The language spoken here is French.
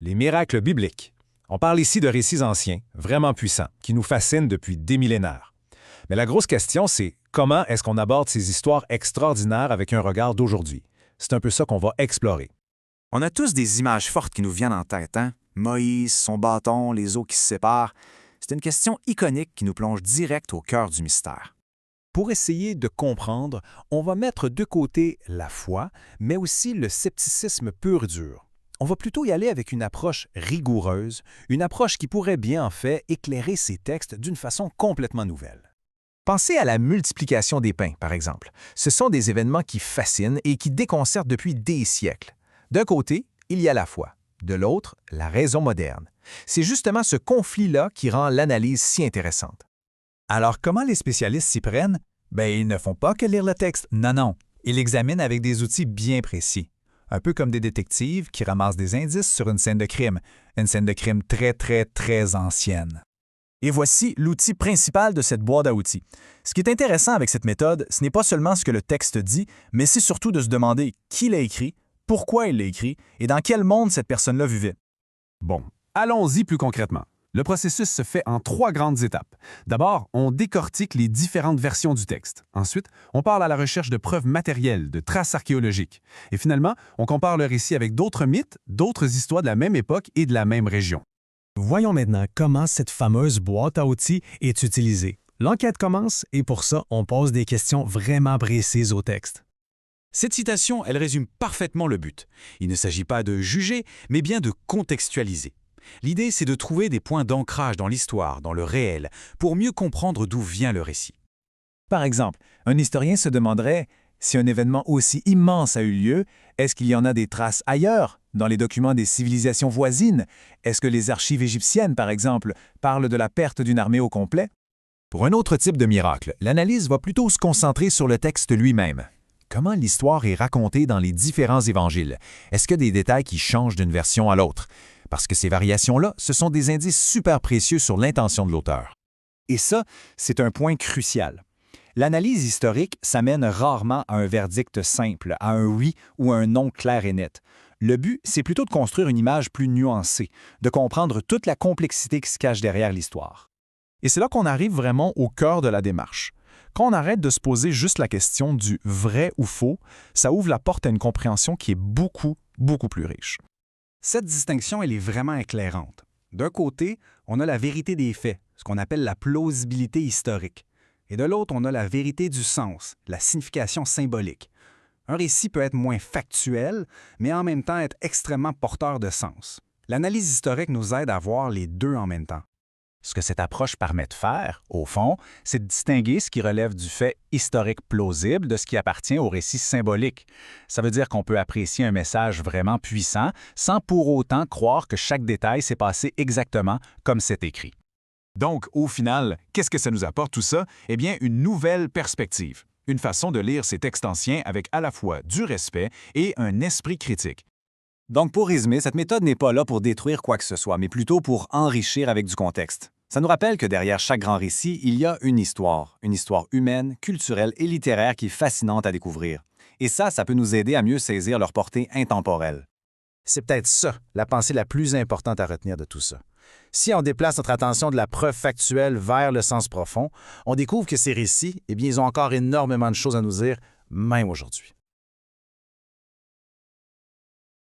Les miracles bibliques. On parle ici de récits anciens, vraiment puissants, qui nous fascinent depuis des millénaires. Mais la grosse question, c'est comment est-ce qu'on aborde ces histoires extraordinaires avec un regard d'aujourd'hui? C'est un peu ça qu'on va explorer. On a tous des images fortes qui nous viennent en tête, hein? Moïse, son bâton, les eaux qui se séparent. C'est une question iconique qui nous plonge direct au cœur du mystère. Pour essayer de comprendre, on va mettre de côté la foi, mais aussi le scepticisme pur et dur. On va plutôt y aller avec une approche rigoureuse, une approche qui pourrait bien en fait éclairer ces textes d'une façon complètement nouvelle. Pensez à la multiplication des pains, par exemple. Ce sont des événements qui fascinent et qui déconcertent depuis des siècles. D'un côté, il y a la foi. De l'autre, la raison moderne. C'est justement ce conflit-là qui rend l'analyse si intéressante. Alors, comment les spécialistes s'y prennent? Ils ne font pas que lire le texte. Non. Ils l'examinent avec des outils bien précis. Un peu comme des détectives qui ramassent des indices sur une scène de crime. Une scène de crime très ancienne. Et voici l'outil principal de cette boîte à outils. Ce qui est intéressant avec cette méthode, ce n'est pas seulement ce que le texte dit, mais c'est surtout de se demander qui l'a écrit, pourquoi il l'a écrit et dans quel monde cette personne-là vivait. Bon, allons-y plus concrètement. Le processus se fait en 3 grandes étapes. D'abord, on décortique les différentes versions du texte. Ensuite, on part à la recherche de preuves matérielles, de traces archéologiques. Et finalement, on compare le récit avec d'autres mythes, d'autres histoires de la même époque et de la même région. Voyons maintenant comment cette fameuse boîte à outils est utilisée. L'enquête commence et pour ça, on pose des questions vraiment précises au texte. Cette citation, elle résume parfaitement le but. Il ne s'agit pas de juger, mais bien de contextualiser. L'idée, c'est de trouver des points d'ancrage dans l'histoire, dans le réel, pour mieux comprendre d'où vient le récit. Par exemple, un historien se demanderait si un événement aussi immense a eu lieu, est-ce qu'il y en a des traces ailleurs, dans les documents des civilisations voisines? Est-ce que les archives égyptiennes, par exemple, parlent de la perte d'une armée au complet? Pour un autre type de miracle, l'analyse va plutôt se concentrer sur le texte lui-même. Comment l'histoire est racontée dans les différents évangiles? Est-ce qu'il y a des détails qui changent d'une version à l'autre? Parce que ces variations-là, ce sont des indices super précieux sur l'intention de l'auteur. Et ça, c'est un point crucial. L'analyse historique, ça mène rarement à un verdict simple, à un oui ou à un non clair et net. Le but, c'est plutôt de construire une image plus nuancée, de comprendre toute la complexité qui se cache derrière l'histoire. Et c'est là qu'on arrive vraiment au cœur de la démarche. Quand on arrête de se poser juste la question du vrai ou faux, ça ouvre la porte à une compréhension qui est beaucoup plus riche. Cette distinction, elle est vraiment éclairante. D'un côté, on a la vérité des faits, ce qu'on appelle la plausibilité historique. Et de l'autre, on a la vérité du sens, la signification symbolique. Un récit peut être moins factuel, mais en même temps être extrêmement porteur de sens. L'analyse historique nous aide à voir les deux en même temps. Ce que cette approche permet de faire, au fond, c'est de distinguer ce qui relève du fait historique plausible de ce qui appartient au récit symbolique. Ça veut dire qu'on peut apprécier un message vraiment puissant sans pour autant croire que chaque détail s'est passé exactement comme c'est écrit. Donc, au final, qu'est-ce que ça nous apporte tout ça? Eh bien, une nouvelle perspective. Une façon de lire ces textes anciens avec à la fois du respect et un esprit critique. Donc, pour résumer, cette méthode n'est pas là pour détruire quoi que ce soit, mais plutôt pour enrichir avec du contexte. Ça nous rappelle que derrière chaque grand récit, il y a une histoire humaine, culturelle et littéraire qui est fascinante à découvrir. Et ça peut nous aider à mieux saisir leur portée intemporelle. C'est peut-être ça, la pensée la plus importante à retenir de tout ça. Si on déplace notre attention de la preuve factuelle vers le sens profond, on découvre que ces récits, ils ont encore énormément de choses à nous dire, même aujourd'hui.